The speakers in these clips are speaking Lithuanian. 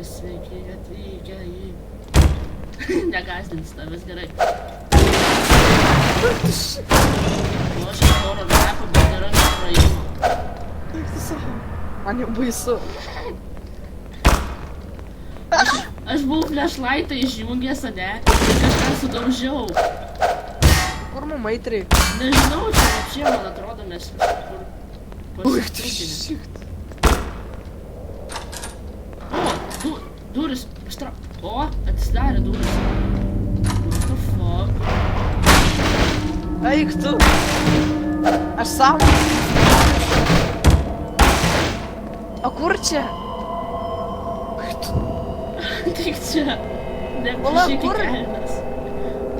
Sveiki atvykę į... Negazdins tavęs gerai. O aš iš oro repo, bet nėra nepraėjimo. Eik tu savo. Man jau baisu. Aš buvau flashlightą išjungęs, ane? Ir kažką sudaužiau. Kur mum eitrai? Nežinau, čia apšė, man atrodo, mes kažkur... Uik, tu šikt. O, duris, o, atsidarė duris. What the fuck? Eik tu. Aš savo. O kur čia? Eik tu. Tik čia. Pala, Neprašyk į kur? kelnes.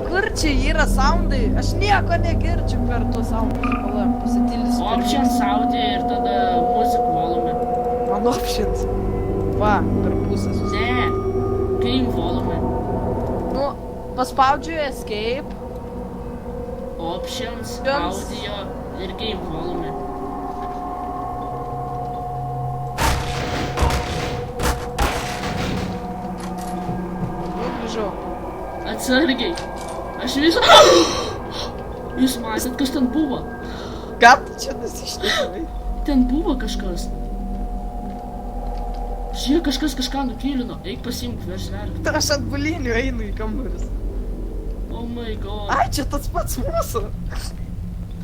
Kur čia yra soundai? Aš nieko negirdžiu per tuos soundus. Pala, pasitildysiu. Option saudė ir tada muziką valome. Man options. Va, per pusę susitikti. Ne, game valome. Nu, paspaudžiu escape. Options, Joms. audio ir game valome. Nu, grįžau. Atsargiai. Aš visą... Jūs matėt, kas ten buvo? Ką tu čia nusišnekavai? Ten buvo kažkas. Žiūrėk, kažkas kažką nukylino. Eik pasiimk veržvelį. Aš ant bulinių einu į kambarius. Oh my god. Ai, čia tas pats mūsų.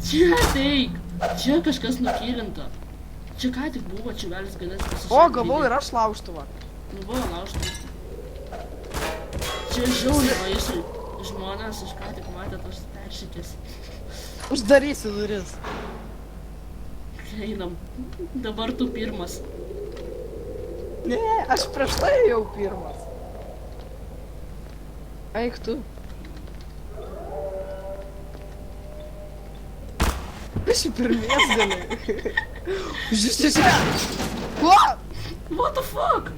Čia ateik. Čia kažkas nukylinta. Čia ką tik buvo, čia velis ganės pasišakti. O, gavau ir aš laužtuvą. Nu buvo laužtas. Čia žiauriai vaisiai. Žmonės, aš ką tik matėt, aš peršykęs. Uždarysiu duris. Einam. Dabar tu pirmas. Ne, aš prieš tai jau pirmas. Eik tu. Aš jį pirmies gali. Žiūrėk. Kuo? What the fuck?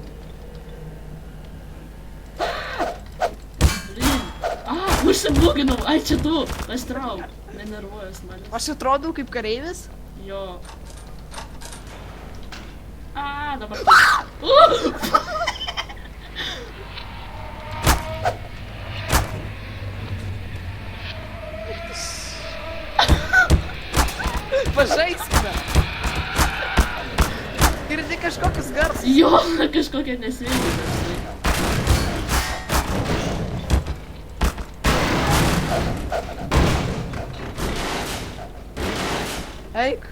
Užsibuginau, ai čia tu, aš trauk, nenervuojas man. Aš atrodau kaip kareivis? Jo. Dabar. Pažaiskime. Girdi kažkokius garsus. Jo, kažkokia nesveika garsai. Eik.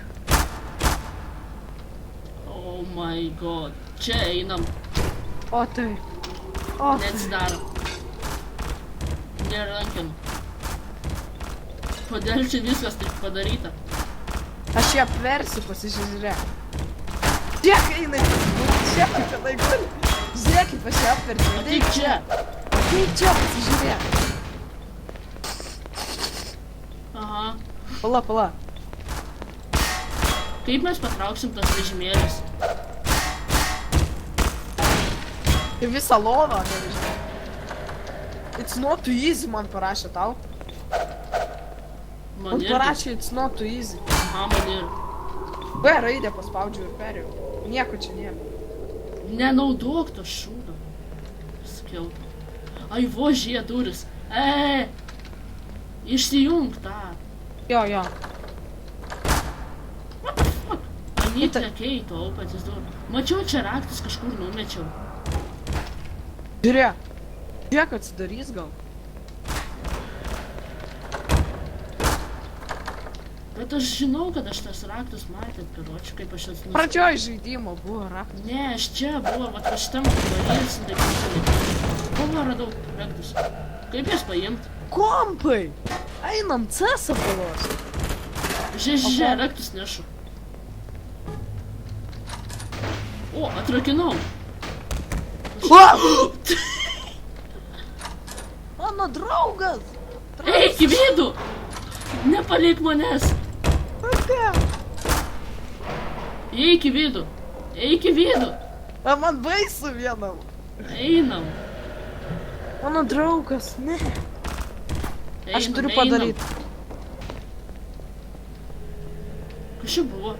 Oh my god. Čia einam. O tai. O tai. Neatsidaro. Nerankinų. Kodėl čia viskas taip padaryta? Aš ją apversiu, pasižiūrėk. Žiūrėk, eina. Žiūrėk, kaip tenai guli. Žiūrėk, kaip aš ją apversiu. Ateik čia. Ateik čia, pasižiūrėk. Aha. Pala, pala. Kaip mes patrauksim tos vežimėlius? Ir visą lovą, nežinau. It's not too easy, man parašė tau. Man parašė, it's not too easy. Aha, man ir. B raidę paspaudžiu ir perėjau. Nieko čia nėra. Nenaudok to šūdo. Sakiau. Ai, vo, žie duris. Išsijung tą. Jo, jo. I need the key to open this door. Mačiau, čia raktus kažkur numečiau. Žiūrėk. Žiūrėk, atsidarys gal. Bet aš žinau, kad aš tas raktus matėt, karočiu, kaip aš jas nusiu. Pradžioj žaidimo buvo raktas. Ne, aš čia buvo, va šitam varys, buvo radau raktus. Kaip jas paimt? Kompai! Einam cesą palos. Žiūrėk, raktus nešu. O, atrakinau. Mano draugas! Eik į vidų! Nepalik manęs! Eik į vidų! Eik į vidų! A man baisu vienam. Einam! Mano draugas, ne. Aš Einam, turiu einam. padaryti. Kas čia buvo?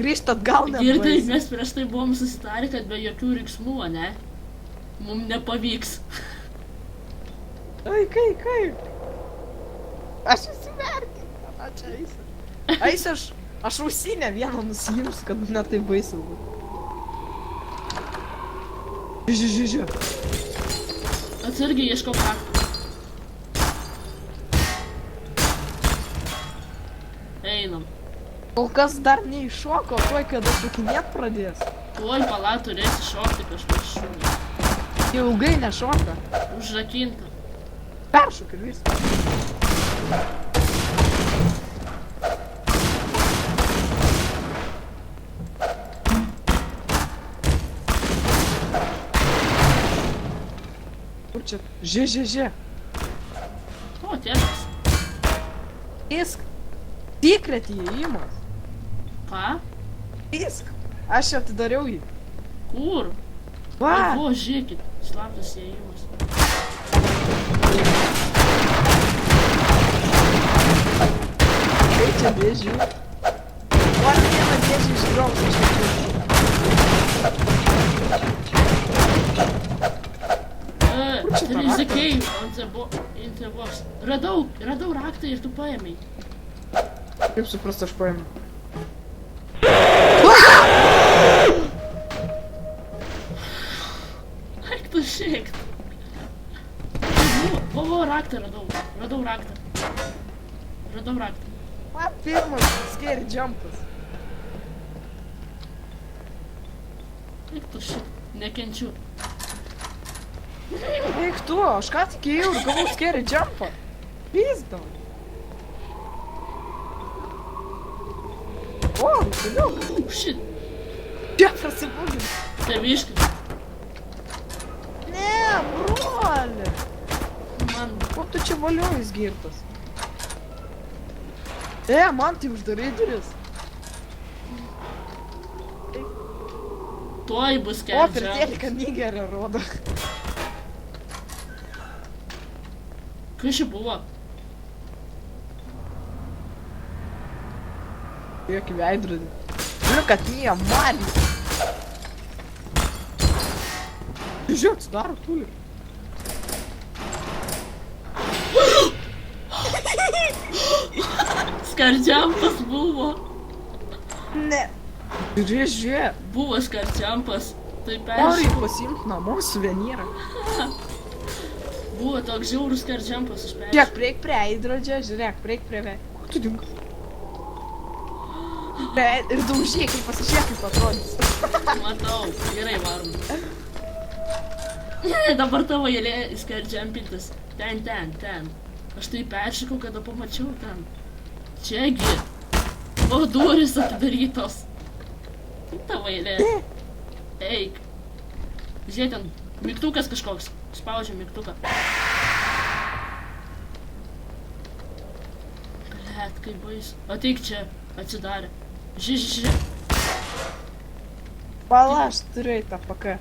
Grįžt atgal Girdai, nebaisu. mes prieš tai buvom susitarę, kad be jokių riksmų, ne? Mums nepavyks. Ai, kaip? Aš įsiverkiu. Čia eisiu. Eisiu aš ausinę vieną nusijimsiu, kad ne taip baisu būtų. Žiū. Atsargiai ieškau raktų. Einam. Kol kas dar neiššoko, tuoj kada šokinėt pradės. Tuoj pala turėsi šokti kažkas šūnį. Ilgai nešoka. Užrakinta. Peršok ir viskas. Kur čia? Ži. O, tiesas. Isk. Tikret įėjimas. Ką? Isk. Aš atidariau jį. Kur? Va. Ai, vo, žiūrėkit. Slaptas įėjimas. Kaip čia dėžių? Noriu vieną dėžį išgrausti iš tikrųjų. čia There ta is a rakta? cave in the box. Radau raktą ir tu paėmei. Kaip suprast, aš paėmiau. Eik tu šiekt. Vo, raktą radau. Radau raktą. Man pirmas scary jumpas. Eik tu šiekt. Nekenčiu. Eik tu, aš ką tik ėjau ir gavau scary jumpą. Pizda. O, nusiliuk. Shit. Čia prasibūgin. Taviškai. Ne, broli. Man. Ko tu čia valiojus girtas? Man tai uždarai duris. Tuoj bus O, kelias. per teliką Nigerą rodo. Kas čia buvo? Jokį veidrodį. Žiūrėk, kad nie, Marija. Žiūrėk, atsidaro tuli. Skardžiampas buvo. Ne. Žiūrėk. Buvo skardžiampas. Tai Noriu peršau. pasiimt namo suvenyrą. Buvo toks žiaurus skardžiampas, aš peršau. Žiūrėk, prieik prie eidrodžio, žiūrėk, prieik prie veidrodžio. Kur tu dingai? Ir daužyk, ir pasižiūrėk, kaip atrodys. Matau, gerai varom. Dabar tavo eilė skardžiampintas. Ten. Aš tai peršikau, kada pamačiau ten. Čiagi. O durys atidarytos. Tavo eilė. Eik. Žiūrėk ten, mygtukas kažkoks. Spaudžiu mygtuką. Blet, kaip baisu. Ateik čia, atsidarė. Žiūrėk. Pala, aš turiu į tą paką.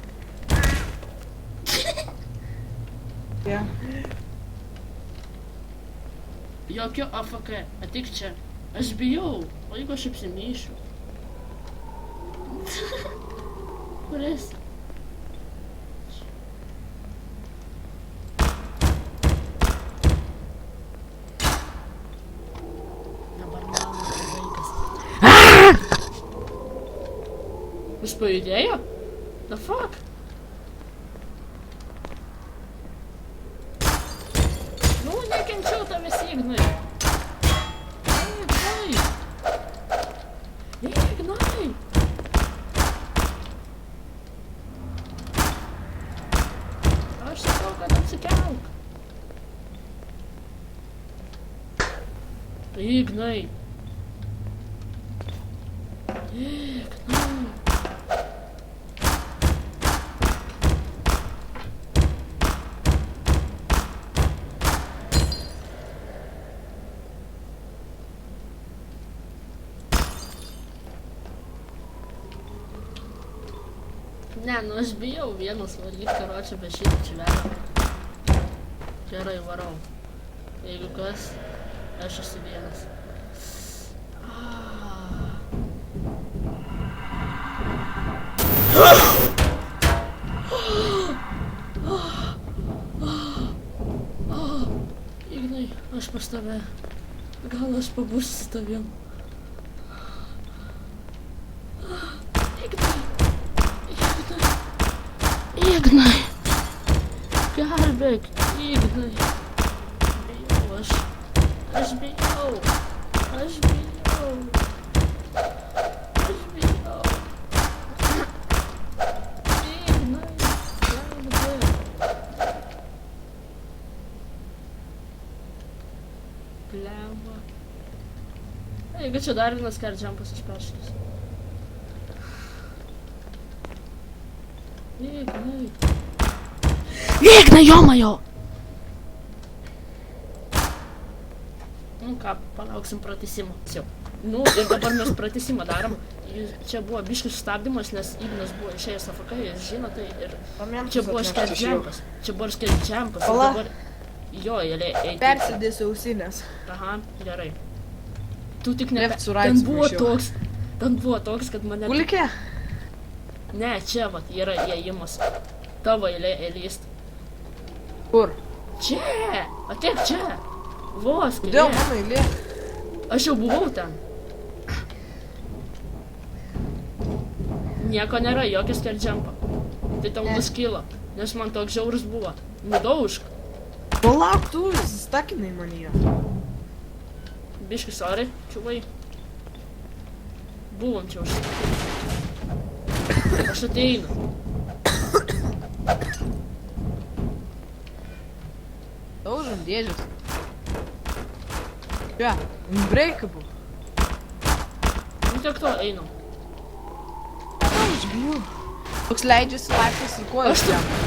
Ja. Jokio AFK, ateik čia. Aš bijau, o jeigu aš apsimyšiu? Kur esi? Dabar mano vaikas. Jis pajudėjo? The fuck? Nu, nekenčiau tavęs, Ignai. Ignai! Aš sakau, kad atsikelk. Ignai. Ne, nu aš bijau vienas valyt, karočią be šitą čivelę. Gerai, varau. Jeigu kas, aš esu vienas. Ignai, aš pas tave. Gal aš pabūsiu su tavim. Ignai. Gelbėk, Ignai. Bijau aš. Aš bijau. Aš bijau. Aš bijau. Ignai, gelbėk. Blemba. Jeigu čia dar vienas kardžiampas aš peršysiu. Ignai. Ignai, jomajo! Nu ką, palauksim pratęsimo. Nu ir dabar mes pratęsimą darom. Čia buvo biškis sustabdymas, nes Ignas buvo išėjęs AFK, jūs žino tai ir čia buvo skerdžiampas. Čia buvo skerdžiampas. Pala. Dabar jo, eilė eiti. Persidėsiu ausinės. Aha, gerai. Tu tik ne... Left to right smašiau. Ten buvo toks, kad mane... Pulke? Ne, čia vat yra įėjimas. Tavo eilė įlyst. Kur? Čia! Ateik čia! Vos, Kodėl keli. mano eilė? Aš jau buvau ten. Nieko nėra, jokio skerdžiampo. Tai tau nuskilo, nes man toks žiaurus buvo. Nudaužk. Palauk, tu stakinai manyje. Biški, sorry, čiuvai. Buvom čia už. Aš ateinu. Daužom dėžės. Čia, breika buvo. Nu tiek to, einam. Aš bijau. Toks leidžiasi laiptas į kojas.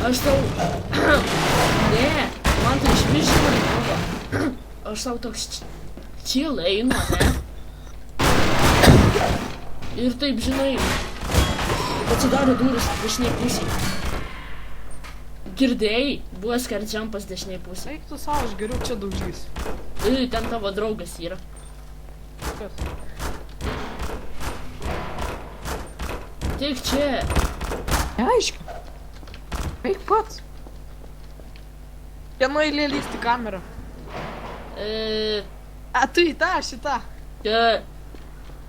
Aš tau... Ne, man tai išvis žiūri buvo. Aš tau toks chill einu, ne? Ir taip, žinai, atsidaro duris dešiniai pusėj. Girdėjai, buvo skerdžiampas dešiniai pusėj. Eik tu savo, aš geriau čia daužys. Ten tavo draugas yra. Kas? Tik čia. Neaiškiai. Eik pats. Kieno eilė lysti kamerą? A, tu į tą, aš į tą.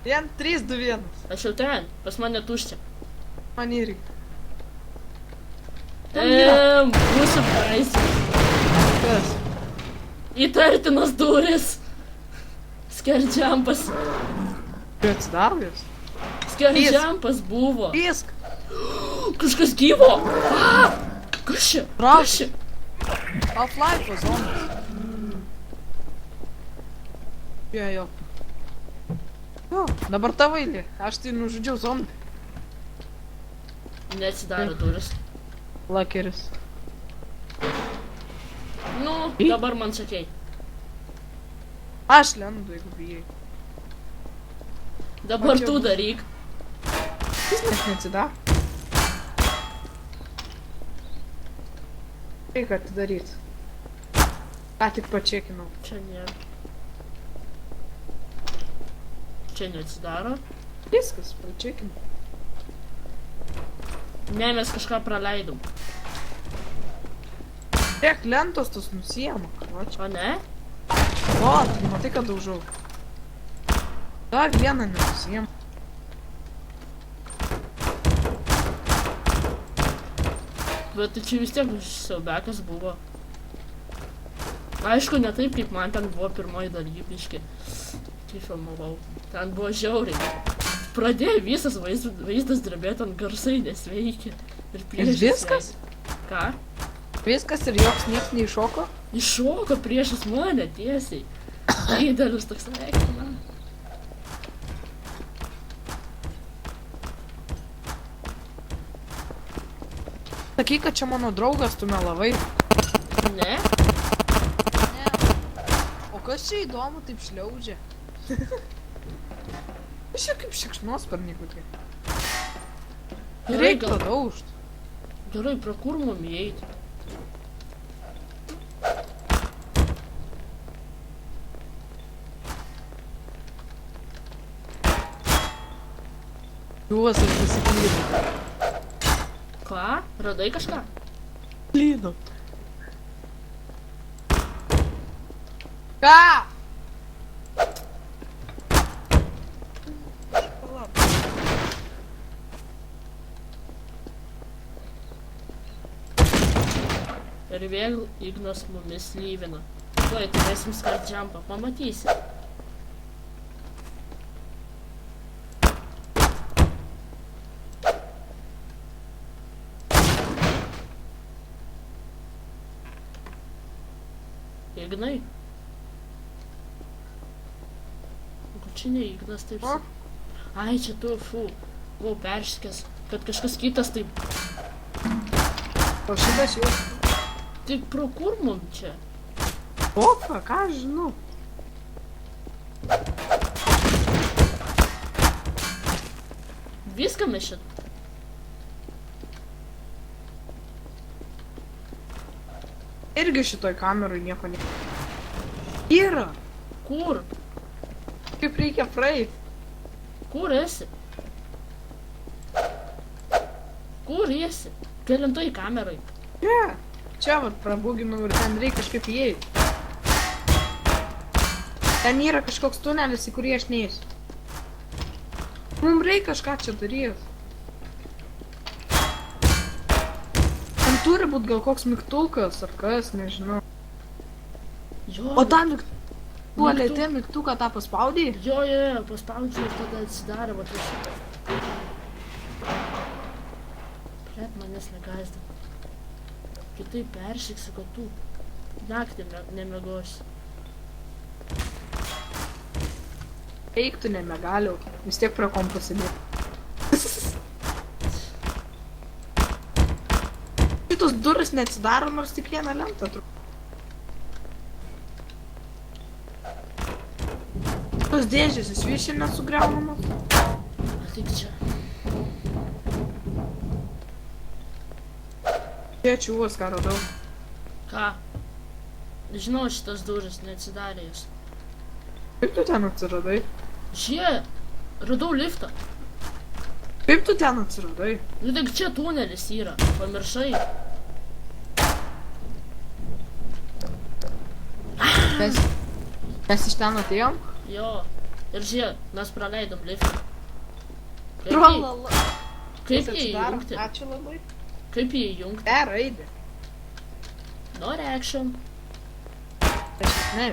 1, 3, 2, 1. Aš jau ten, pas mane tuščia. Man irgi. Mūsų praeis. Kas? Įtartinas duris. Skerdžiampas. Tu atsidaro jas? Skerdžiampas buvo. Pisk! Kažkas gyvo. Kas čia? Kas čia? Half-Life zonas. Jo. Jo, dabar tavo eilė. Aš tai nužudžiau zombį. Neatsidaro duris. Lakeris. Nu, dabar man sakei. Aš lendu, jeigu bijai. Dabar O čia tu bus. daryk. Jis net neatsidaro. Reik atidaryt. Ką tik pačekinau. Čia nėra. Čia neatsidaro. Viskas, pačekinau. Ne, mes kažką praleidom. Tiek lentos tos nusiema. Va čia. O ne? O, tu matai, kad daužau. Dar vieną nenusiema. Bet tai čia vis tiek siaubekas buvo. Aišku, ne taip, kaip man ten buvo pirmoji dalybiški. Kai filmavau. Ten buvo žiauriai. Pradėjo visas vaizdas drebėti, ant garsai nesveikia. Ir priešas viskas? veikia. Ką? Viskas ir joks nieks neiššoko? Iššoko priešas mane tiesiai. Didelis toks veikina. Sakai, kad čia mano draugas, tu melavai. Ne? Ne. O kas čia įdomu taip šliaužia? Aš čia kaip šikšnosparniai kokie. Gerai, Reik gal... padaužt. Gerai, pro kur mum įeiti? Juos aš pasiklydu. Ką? Radai kažką? Lynu. Ką? Ir vėl Ignas mumis lyvina. Tuoj turėsim skart jumpą, pamatysi. Ignai? Ko čia ne Ignas taip? Ai, čia tu, buvau perškęs, kad kažkas kitas taip. O šitas jau. Tik pro kur mum čia? Opa, ką aš žinau? Viską mes čia. Irgi šitoj kameroj nieko ne. Yra. Kur? Kaip reikia praeit. Kur esi? Kur esi? Kelintoj kameroj. Ne. Čia vat prabūginau ir ten reikia kažkaip įeiti. Ten yra kažkoks tunelis, į kurį aš neįsiu. Mums reikia kažką čia daryti. Ten turi būt gal koks mygtukas ar kas, nežinau. Jo, O tą mygtuką, mygtuką tą paspaudai? jo, paspaudžiu ir tada atsidarė, va tai šitą. Blet, manęs negazdina. Kitaip peršiksiu, kad tu naktį nemiegosi. Eiktų nemegaliau, vis tiek prie kompo sėdėti. Šitos duris neatsidaro, nors tik vieną lentą trūk. Tos dėžės iš viešė nesugriaunamos. Ateik čia. Čia čiūvas, ką radau. Ką? Žinau, šitas duris neatsidarė jos. Kaip tu ten atsiradai? Žie, radau liftą. Kaip tu ten atsiradai? Nu tik čia tunelis yra, pamiršai. Mes iš ten atėjom? Jo, ir žie, mes praleidom liftą. Kaip jį Trolala. įjungti? Ačiū labai. Kaip jį įjungti? E raidė. No reaction. Aš ne.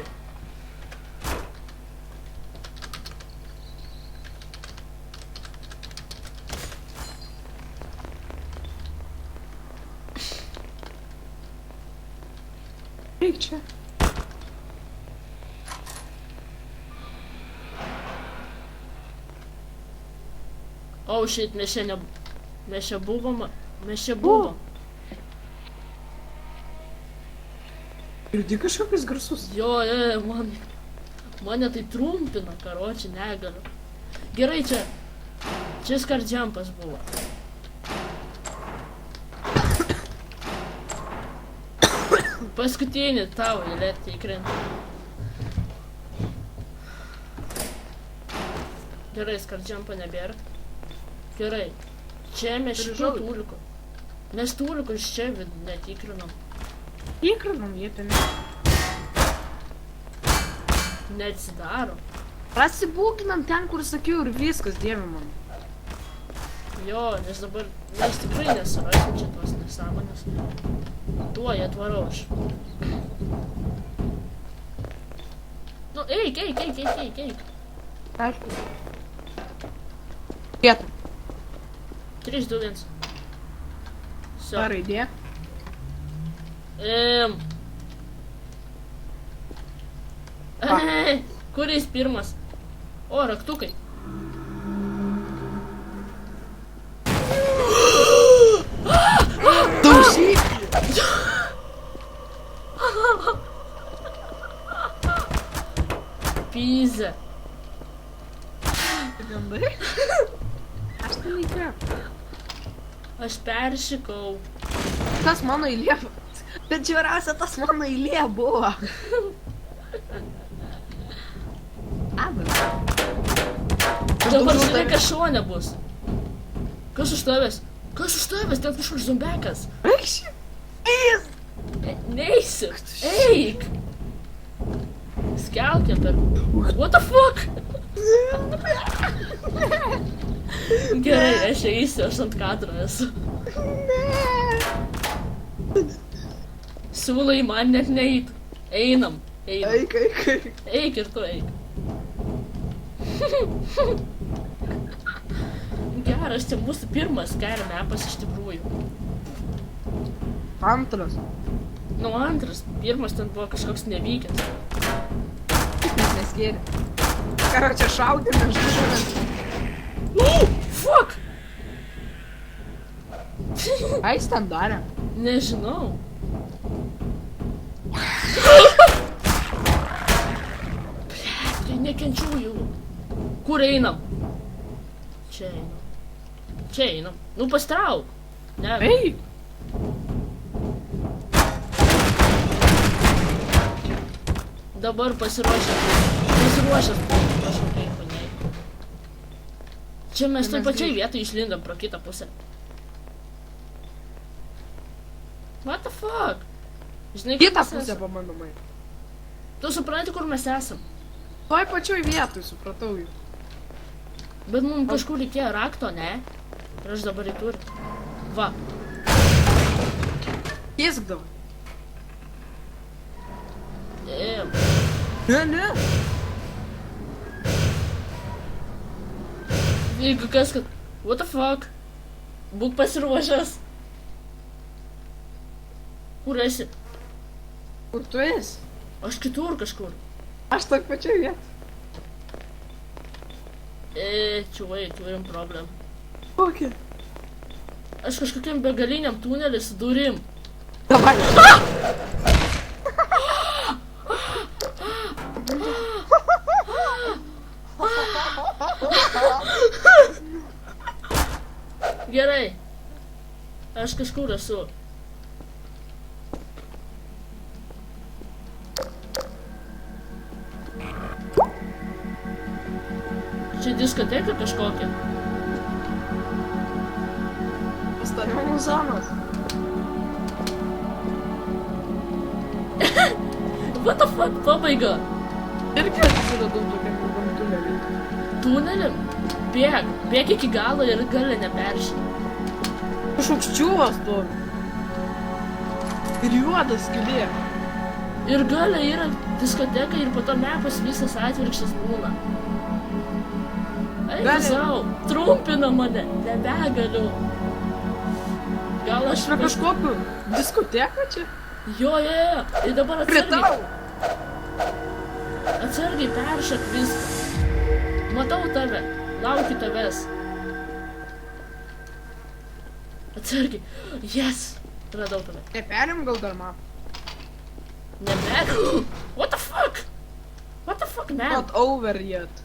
Eik čia. Oh shit, mes čia buvom. Mes čia buvom. Girdi kažkokius garsus. Jo, mane tai trumpina, karoči, negaliu. Gerai, čia skardžiampas buvo. Paskutinį tavo įlėti įkrenta. Gerai, skardžiampa nebėra. Gerai, čia mes šitų tūlikų. Mes tūlikus čia netikrinom. Tikrinam jie ten. Neatsidaro. Prasibūkinam ten, kur sakiau ir viskas, dieve man. Jo, nes dabar mes tikrai nesurasim čia tos nesąmonės. Tuoj atvarau aš. Nu, eik. Aišku. Vietą. 3, 2, 1. Ta raidė. Kuris pirmas? O, raktukai. Daužyk! Pizza. Gandai? Aš tai neįkėjau. Aš peršikau. Tas mano eilė. Bet žiūriausia, tas mano eilė buvo. Dabar žiūrėk, kas šone bus. Kas už tavęs? Kas už tavęs, ten kažkoks zombekas? Eikši. Eis. Neisiu. Eik. Skelkė per... What the fuck? Gerai, aš eisiu, aš ant kadro esu. Siūlai man net neit. Einam. Eik. Eik ir tu eik. Geras, čia mūsų pirmas Scary Mapas iš tikrųjų. Antras. Nu, antras. Pirmas ten buvo kažkoks nevykęs. Nes neskėrė. Karo čia šaudėme, žinoma. Fuck! Ką jis ten darė? Nežinau. Blet, tai nekenčiu jų. Kur einam? Čia einam. Čia einam. Nu, pastrauk. Ne. Eik. Dabar pasiruošęs. Aš nieko neįku. Čia mes toj pačiai vietoj išlindam pro kitą pusę. What the fuck? Žinai, kur Kitą mes pusę esam? pabandom. Tu supranti, kur mes esam. Toj pačioj vietoj, supratau jų. Bet mums kažkur reikėjo rakto, ne? Ir aš dabar jį turiu. Va. Kėsk davai. Damn. Ne. Jeigu kas, kad... What the fuck? Būk pasiruošęs. Kur esi? Kur tu esi? Aš kitur kažkur. Aš toj pačioj vietoj. Čiuvai, turim problemą. Kokia? Aš kažkokiam begaliniam tunelį su durim. Davai. Gerai. Aš kažkur esu. Čia diskoteka kažkokia. Stadionų zonos. What the fuck, pabaiga. Irgi atsiradau tokiam ilgam tuneliui. Tunelį? Bėk iki galo ir gale neperšį. Kažkoks čiūvas stovi. Ir juodas skylė. Ir gale yra diskoteka ir po to mepas visas atvirkščias būna. Eik Gali- savo, trumpina mane, nebegaliu. Gal aš Yra kažkokiu diskoteka čia? Jo. Ir dabar Prie tau. Atsargiai peršak viską. Matau tave, laukiu tavęs. Atsargiai. Yes, radau tave. Neperim gal dar man. Nebegaliu. What the fuck? What the fuck, man? Not over yet.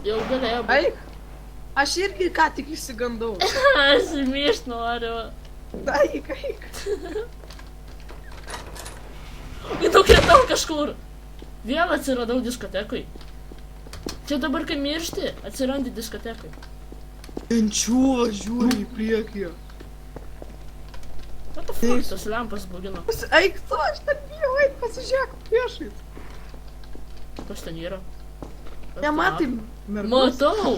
Jau galėjo būti. Eik. Aš irgi ką tik išsigandau. Aš mišt noriu. Eik. Nukritau kažkur. Vėl atsiradau diskotekui. Čia dabar, kai miršti, atsirandi diskotekui. Enčiūvas žiūri į priekį. What the fuck, tas lempas bugino. Eik tu, aš ten bijau, eik pasižiūrėk priešais. Kas ten yra? Nematai mergus? Matau.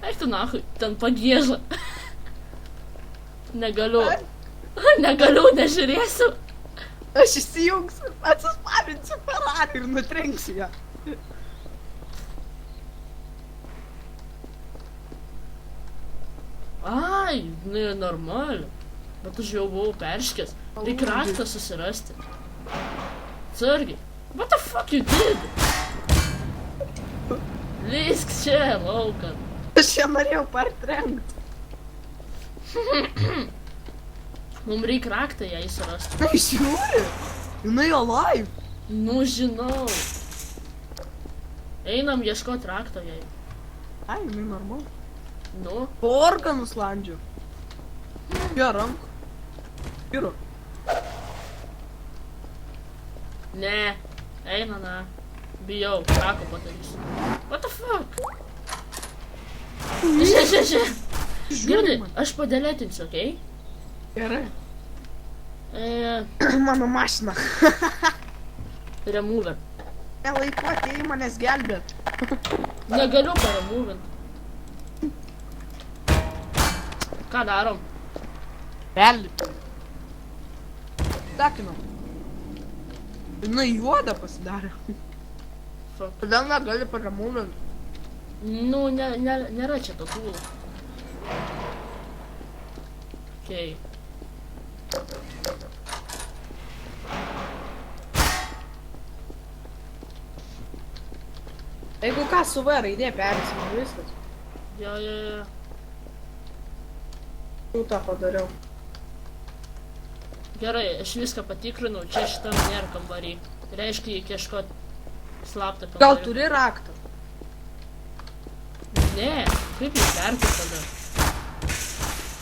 Eik tu nahui, ten pagėža. Negaliu. Negaliu, nežiūrėsiu. Aš įsijungsiu, atsisparinsiu Ferrari ir nutrenksiu ją. Ai, normaliu. Bet aš jau buvau perškęs. Reik raktą susirasti. Atsargiai. What the fuck you did? Lysk čia, laukan. Aš ją norėjau partrenkt. Mums reik raktą ją įsirasti. Tai žiūri, jinai alive. Nu, žinau. Einam ieškot rakto jai. Ai, jinai normalu. Nu, Po organus landžiu. Jo, rankų. Vyru. ne. Eina, na. Bijau, rako padarysiu. What the fuck? Žiūrėk. Gerai, aš padeletinsiu, okei? Gerai. Mano mašina. Remover. Nelaiku atėjai manęs gelbėt. Negaliu paremovint. Ką darom? Perlipim. Sakinam. Jinai juoda pasidarė. Fuck. Kodėl negali paramūnint? Nu, nėra čia tokių. Okei. Jeigu ką su V raidė perėsim, viskas. Jo. Tu tą padariau. Gerai, aš viską patikrinau, čia šitam nėra kambarį. Reiškia, reikia ieškot slaptą kambarį. Gal turi raktą? Ne, kaip jį perti tada?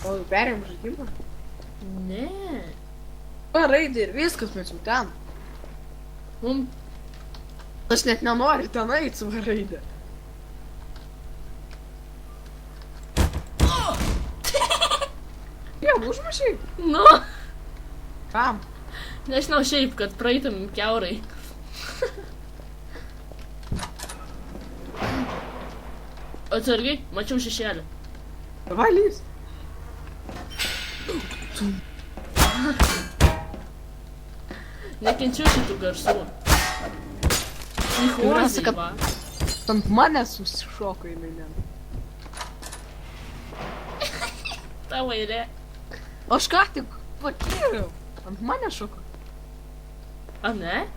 O jau perėm žaidimą? Ne. V raidė ir viskas, mes jau ten. Mum, Aš net nenoriu ten eit su V raidė. Jau, užmušiai? nu, Kam? nežinau šiaip, kad praeitum kiaurai. Atsargiai, mačiau šešėlį. Valys. Nekenčiu šitų garsų. Tikriausiai, Psichozai, kad- va. Ant manęs susišoko jinai net. Tavo eilė. Aš ką tik pakyriau. Ant manęs šoko. A ne?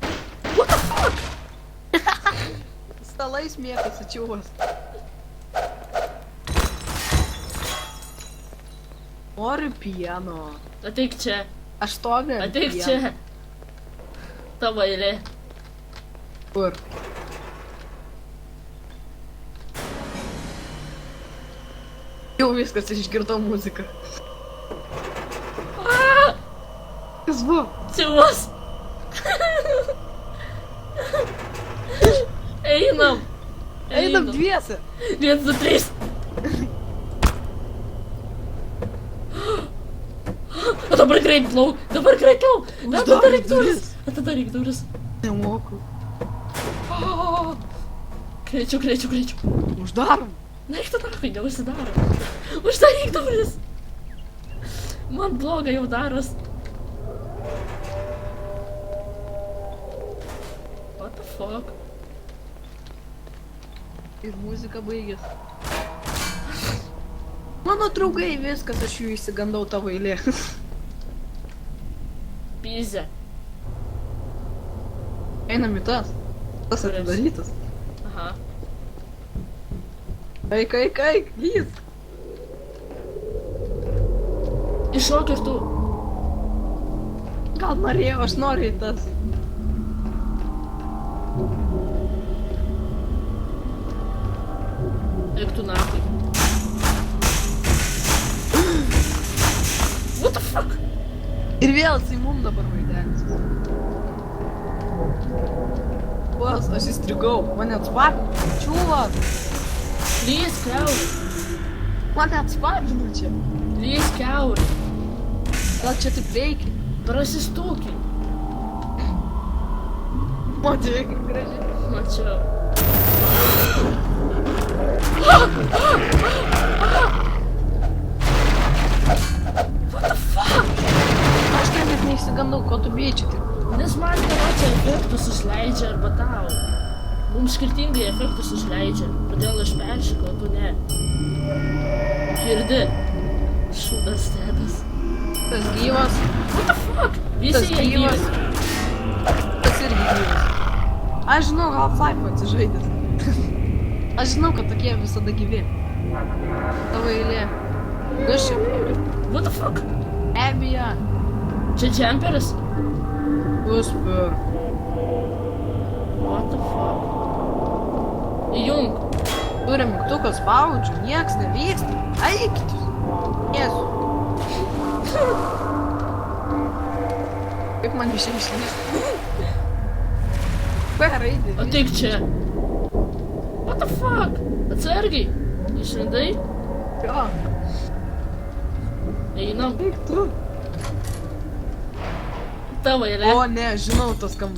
Stalais mėtasi čiūvas. Noriu pieno. Ateik čia. Aš stoviu ant Ateik pieno. čia. Tavo eilė. Kur? Jau viskas, išgirdau muziką. Kas buvo? Čiūvas. Einam. Einam dviese. 1, 2, 3. O dabar greit plauk. Uždaryk duris. Atidaryk duris. Nemoku. Greičiau. Uždarom. Neik tu nahui, neužsidaro. Uždaryk duris. Man bloga jau daros. What the fuck? Ir muzika baigės. Mano draugai viskas, aš jų įsigandau tavo eilė. Pizė. Einam į tas. Tas Kuris? atidarytas. Aha. Eik, lys. Iššok ir tu. Gal norėjau, aš noriu į tas. Eik tu nahui. What the fuck? Ir vėl jisai mum dabar vaidelis. Vos, aš įstrigau. Mane atspartino. Čiūvas. Lys kiaurį. Mane atspartino čia. Lys kiaurį. Gal čia taip reikia? Prasistūkį. Matai, kaip gražiai. Mačiau. Aš ten net neįsigandau, ko tu bijai čia tik. Nes man nėra čia efektus užleidžia arba tau. Mums skirtingai efektus užleidžia. Todėl aš peršykau, tu ne. Girdi? Šūdas stebės. Tas gyvas. What the fuck? Visi Tas jie gyvas. gyvi. Tas irgi gyvas. Aš žinau, Half-Life atsižaidęs. Aš žinau, kad tokie visada gyvi. Tavo eilė. Kas čia? What the fuck? Ebija. Čia džemperis? Uspir. What the fuck? Įjung. Turi mygtuką spaudžiu, nieks nevyksta. Eikit jūs. Jėzu. Kaip man visiems išlįsti? P raidė. Ateik čia. What the fuck? Atsargiai. Išlindai? Jo. Einam. Eik tu. Tavo eilė. O ne, žinau tas kam.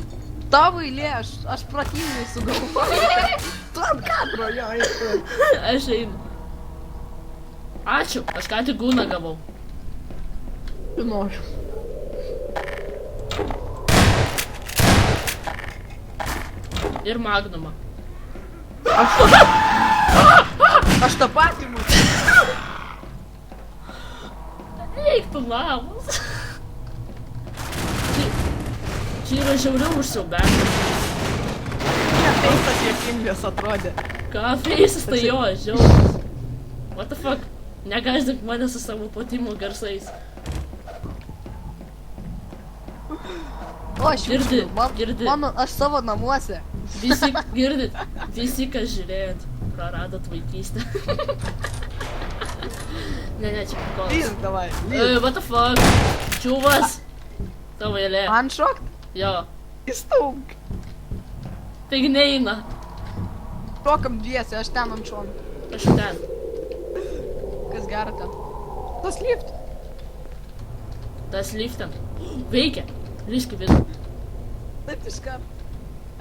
Tavo eilė, aš protingai sugalvoju. Tu ant kadro, jo, eik tu. Aš einu. Ačiū, aš ką tik gūną gavau. Žinosiu. Ir magnumą. Aš tą patį mūsų. Eik tu namus. Čia yra žiauriau už siaubelį. Ne, feisas juokingas atrodė. Ką feisas tai jo, žiaurus. What the fuck? Negazdink mane su savo potimo garsais. O, aš Girdi, jūsų, girdi. mano, aš savo namuose. Visi, girdit, visi, kas žiūrėjot, praradot vaikystę. Ne, čia prikolas. Lys, davai, What the fuck? Čiūvas. Tavo eilė. Man šokt? Jo. Įstauk. Taigi neina. Šokam dviesi, aš ten ant šono. Aš ten. Kas gera ten? Tas lift. Tas liften. Veikia. Ryški vidų. Taip iškart.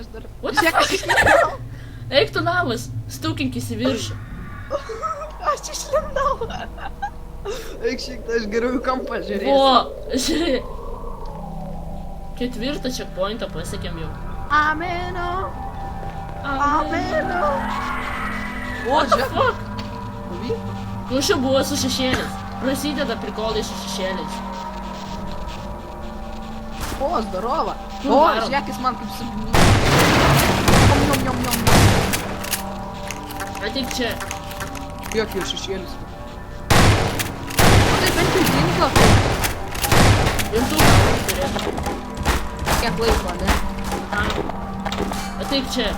Aš dar... What the Žiūrėk, fuck? aš išlindau. Eik tu namas. Stukinkis į viršų. Aš išlindau. Eik šiek tiek, aš geriau į kampą žiūrėsiu. O, žiūrėk. Ketvirtą checkpointą pasiekėm jau. Ameno. Ameno. O, What the žiūrėk. fuck? Pavyko. Anksčiau buvo su šešėliais. Prasideda prikolai su šešėliais. O, zdarova. Kur O, varom? žiūrėk, jis man kaip su... Nom, nom, nom, nom. Ateik čia. Jokio šešėlis. O tai bent jau ginklą turi. Ir tu gal turėtum. Kiek laiko, ne? Ateik čia.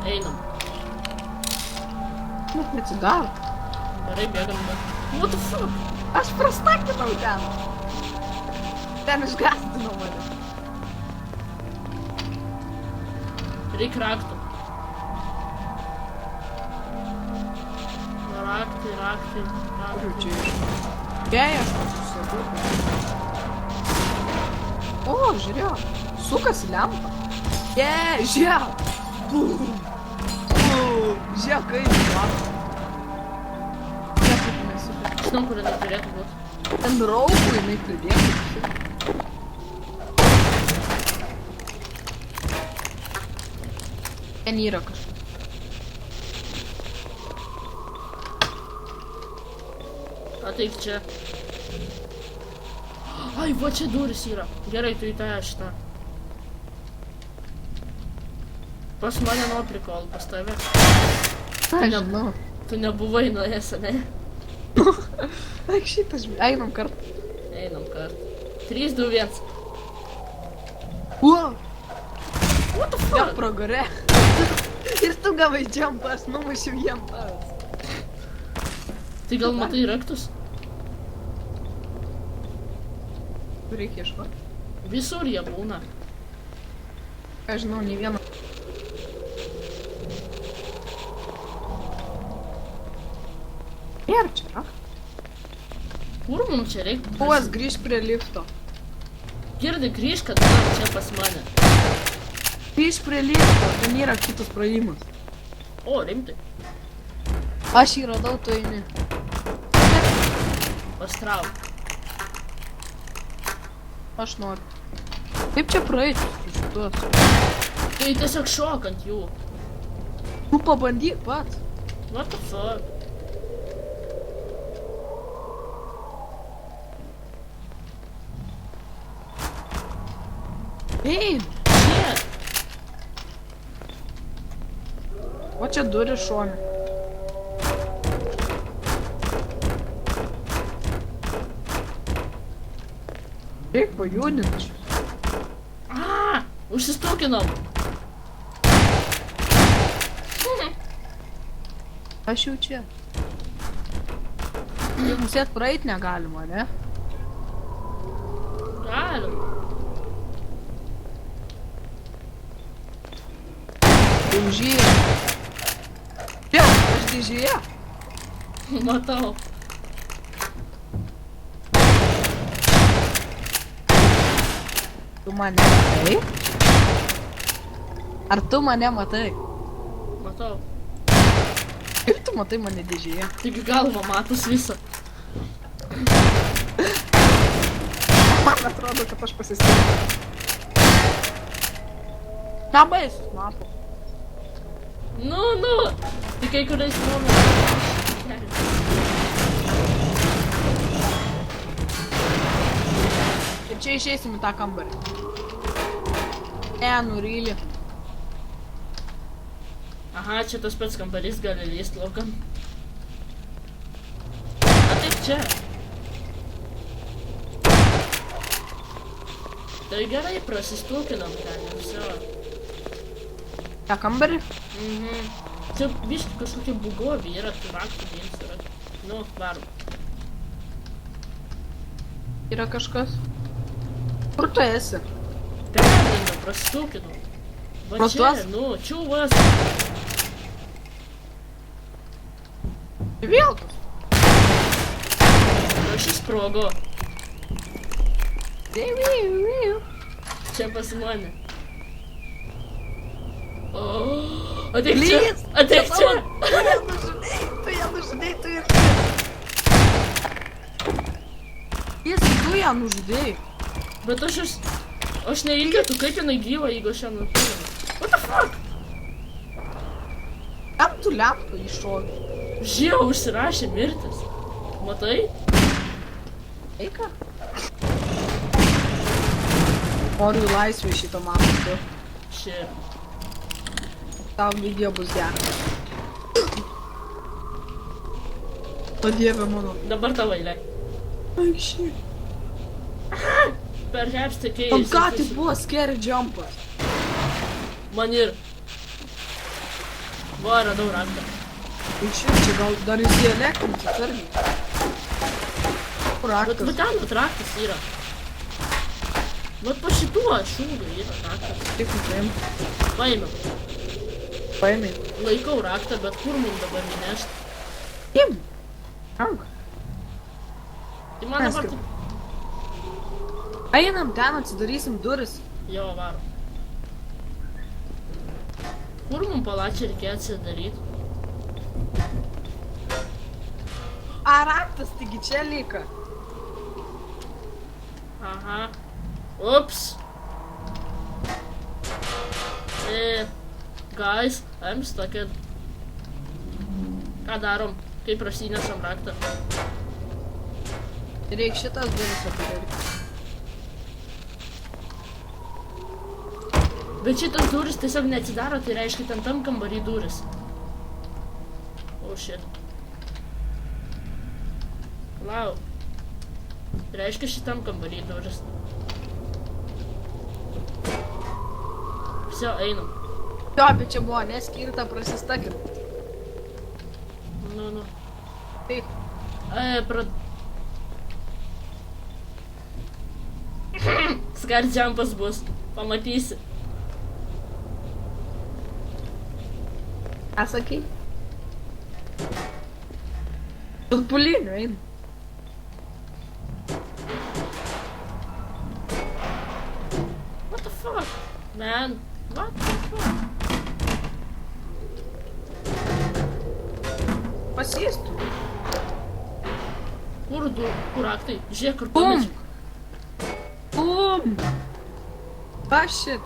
Einam. Nu, atsidaro. Gerai, bėgam. What the fuck? Aš prastakinau ten. Ten išgąsdino mane. Reik raktų. Raktai. Kuriu čia iš. Jei aš susėdu. O, žiūrėk. Sukasi lempa. Jei, žiūrėk. Žiūrėk, kaip mato. Žiūrėk, kaip nesukasi. Žinau, kur jinai turėtų būti. Ten raukų jinai pridėtų. Ten yra kažkas. Ateik čia. Ai, va čia duris yra. Gerai, tu į tą šitą. Pas mane nuo prikol, pas tave. Aš žinau. Tu nebuvai nuėjęs, ne? Eik šitas, einam kartą. Einam kartą. 3, 2, 1. Wow, What the jam fuck? pragare. Ir tu gavai jumpą, aš numušiau jam tavęs. Tai gal matai raktus? Tu reikia ieškoti. Visur jie būna. Aš žinau, nei vieną. Ir čia. Kur mums čia reikia? Puos, grįž prie lifto. Girdi, grįžk, kad dar čia pas mane. Grįž prie lifto, ten yra kitas praėjimas. O, rimtai. Aš jį radau, tu eini. Pastrauk. Aš noriu. Kaip čia praeiti su šitos? Tai tiesiog šok ant jų. Tu pabandyk pats. What the fuck? Ei, Čia. o čia durį šonė. Reik pajudinti. Užsistukinom. Aš jau čia. Jums jas praeit negalima, ne? Galim. daužyja. Vėl, aš dėžėje. Matau. Tu mane matai? Ar tu mane matai? Matau. Kaip tu matai mane dėžėje? Taigi galva matos visą. Man atrodo, kad aš pasistengsiu. Nebaisus, mato. Nu. Tik kai kuriais momentais. Ir čia išeisim į tą kambarį. Nurylį. Aha, čia tas pats kambarys gali lyst laukan. A taip čia. Tai gerai, prasistukinam ten ir viso. Tą kambarį? Čia biški kažkokie bugovi yra, tų raktų viens yra. Nu, varom. Yra kažkas. Kur tu esi? Perlenda, prasistukinam. Va Pro čia, tuos? nu, čiūvas. Vėl tas. Aš įsprogo. Čia pas mane. O, ateik čia, ateik čia. Tu ją nužudėjai. Tu ją nužudėjai. Bet aš neįkėtų, kaip jinai gyva, jeigu aš ją nutūrinu. What the fuck? Kam tu lepką iššovė? Žiau užsirašė mirtis. Matai? Eika. Noriu laisvę šito matyti. Shit. Tau video bus geras. O dieve mano. Dabar tavo eilė. Ai, shit. Perhaps the case. O ką tai buvo scary jumpas? Man ir. Va, radau raktą. Tai čia gal dar jis į elektrinis atsargiai. Kur Bet raktas? ten raktas yra. Vat po šituo šūgiu yra raktas. Tik nupaim. Paėmiau. Paėmė. Laikau raktą, bet kur mums dabar įnešti? Im. Rank. Tai man dabar Mes taip... Einam ten, atsidarysim duris. Jo, varo. Kur mums palačią reikia atsidaryti? A raktas, taigi čia lyka. Aha. Ups. Guys, I'm stuck in. Ką darom? Kaip prasinešam raktą? Reik šitas duris atidaryti. Bet šitas duris tiesiog neatsidaro, tai reiškia ten tam kambarį duris. Oh shit. Lau. Reiškia šitam kambarį duris. Vsio, einam. Jo, bet čia buvo neskirta prasistakinti. Nu. Taip. Scar jumpas bus. Pamatysi. Ką sakai? Tulpuliniu einu. What the fuck? Man, what the fuck? Pasėstų. Kur raktai? Žiūrėk, kur Bum! pamečiau. Bum! Pašit.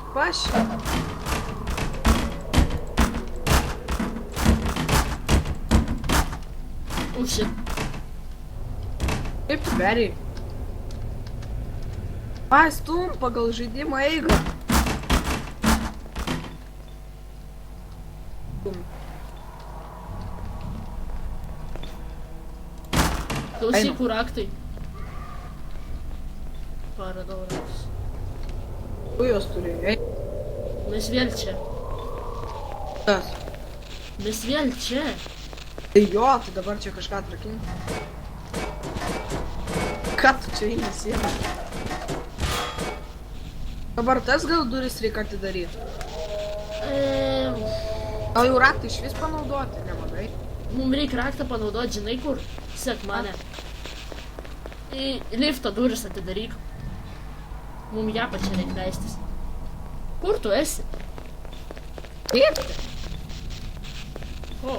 Oh shit. Kaip tu perėjai? Pastum pagal žaidimo eigą. Klausyk, kur raktai. Paradau raktus. Tu jos turėjai. Mes vėl čia. Tas. Mes vėl čia. Tai jo, tai dabar čia kažką atrakink. Ką tu čia eini sieną? Dabar tas gal duris reikia atidaryti. Gal jau raktą iš vis panaudoti, nemanai? Mums reikia raktą panaudoti, žinai kur? Sek mane. Į lifto duris atidaryk. Mums ją pačią reikia leistis. Kur tu esi? Taip. O.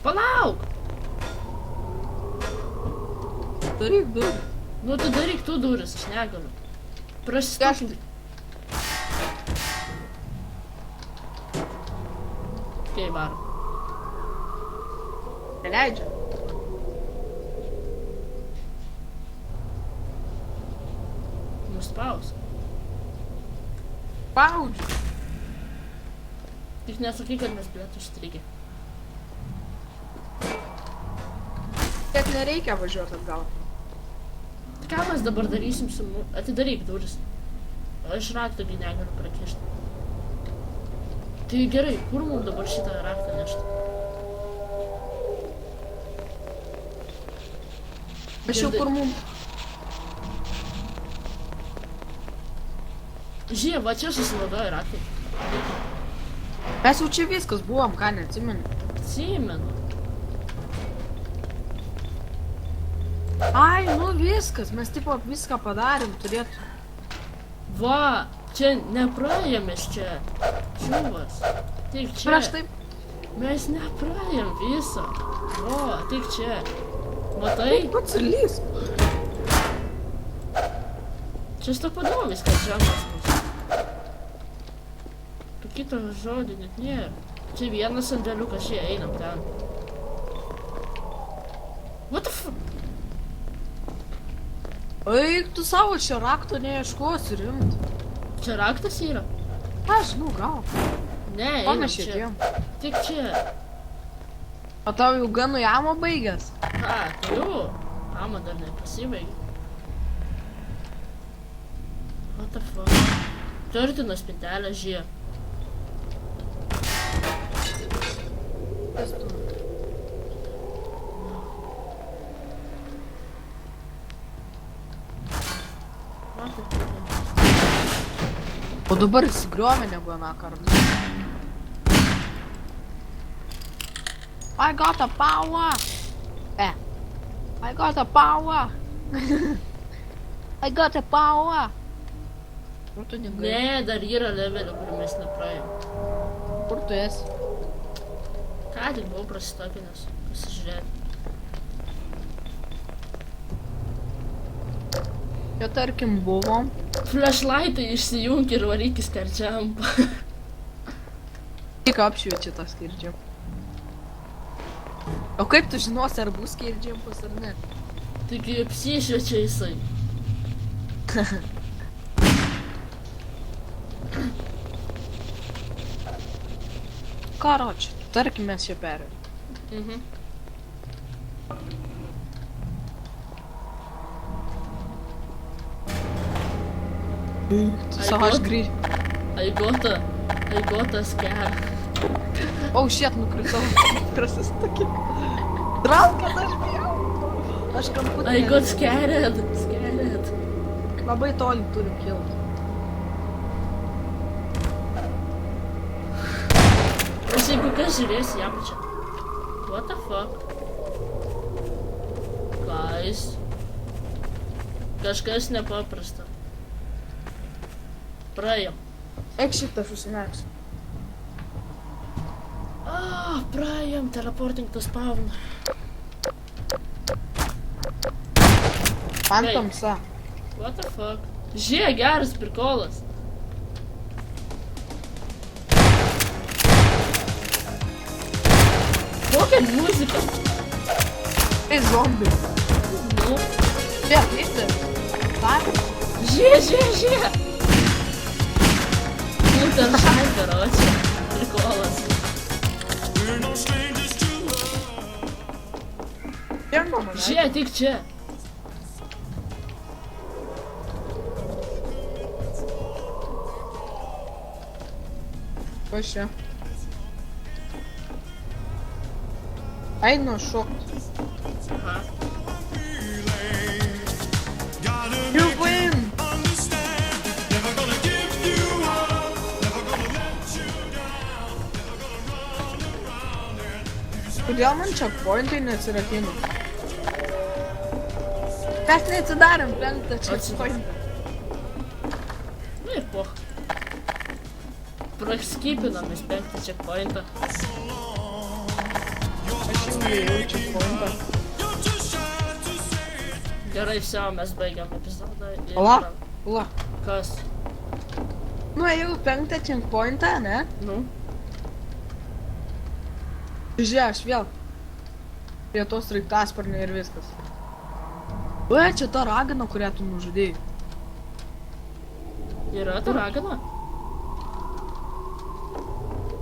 Palauk! Daryk durį. Nu, tu daryk tu duris, aš negaliu. Prasistok. Okei, varom. Neleidžia. Nuspaus. Spaudžiu. Tik nesakyk, kad mes bilietų užstrigę. Tiek nereikia važiuoti atgal. Tai ką mes dabar darysim su... Atidaryk duris. Aš raktą gi negaliu prakišti. Tai gerai, kur mums dabar šitą raktą nešti? Aš jau kur mum... Žiūrėk, va čia susinaudoja raktai. Mes jau čia viskas buvom, ką neatsimeni. Atsimenu. Ai, nu viskas, mes tipo viską padarėm, turėtų. Va, čia nepraėjom mes čia. Čiuvas. Tik čia. Prieš taip, Mes nepraėjom viso. Va, tik čia. Matai? atsirlys. Čia stopado viskas žemas bus. Tu kito žodį net nėra. Čia vienas sandėliukas, čia einam ten. What the fuck? Eik, tu savo čia rakto neieškosi, rimt. Čia raktas yra? Aš, nu, gal. Ne, einam Panašiai čia. tiem. Tik čia. O tau jau ganų jamo baigęs? Ką, turiu? Ama dar nepasibaigė. What the fuck? Turtinos spintelę, žiūrėk. Kas tu? What the fuck? O dabar įsigriovė negu aną kartą. I got a power! I got a power! I got a power! Kur tu negali? Ne, dar yra levelio, kurį mes nepraėjom. Kur tu esi? Ką tik buvau prasitakinęs, pasižiūrėti. Jo tarkim buvom. Flashlightai išsijunk ir varyk į skardžiampą. Tik apšviečia tą skirdžiam. O kaip tu žinosi, ar bus skirdžiampas ar ne? Taigi apsišviečia jisai. Karoči, tarkim mes čia perėjom. Mhm. Tu savo aš grįžt. I got a scare. O, shit, nukritau. Prasistakė. Trauk, kad aš bijau. Aš kamputį. I got scared. Scared. Labai toli turim kilt. Aš jeigu kas žiūrės į apačią. What the fuck? Guys. Kažkas nepaprasta. Praėjom. Eik šitą užsimerksiu. Praėjom, teleporting to spawn. Man Ei. tamsa. What the fuck? Žiūrėk, geras prikolas. Kokia muzika? Tai zombi. Nu, Čia, ištai. Taip. žiūrėk. Nu, ten šai, karoči. Prikolas. Pirma mane. Žiūrėk, tik čia. Kas čia? Einu šokt. Aha. You win! Kodėl man checkpointai neatsirakino? Mes neatsidarėm 5 checkpointą. Nu ir poch. Praskipinomės 5 checkpointą. Aš jau įėjau checkpointą. Gerai, vsio, mes baigiam epizodą. Ula. Kas? Nu, ėjau 5 checkpointą, ne? Nu? Žiūrėk, aš vėl. Prie tos sraigtasparnio ir viskas. Ue, čia ta ragana, kurią tu nužudėjai. Yra ta ragana?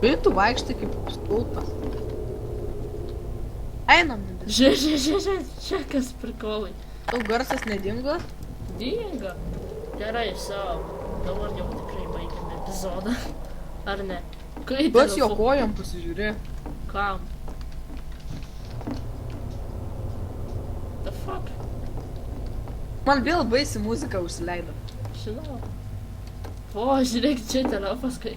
Kai tu vaikštai kaip stulpas. Einam. Žiūrėk, čia kas prikolai. Tau garsas nedingo? Dinga. Gerai, vsio. Dabar jau tikrai baigiam epizodą. Ar ne? Kai Pas jo kojom pasižiūrėk. Kam? The fuck? Man vėl baisi muzika užsileido. Žinau. O, žiūrėk, čia telefas kai.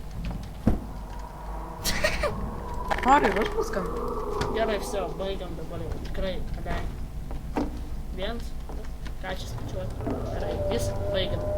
Ar ir aš paskambinu? Gerai, vsio, baigiam dabar jau. Tikrai, ane. Viens. Ką čia skaičiuoti? Gerai, vis, baigiam.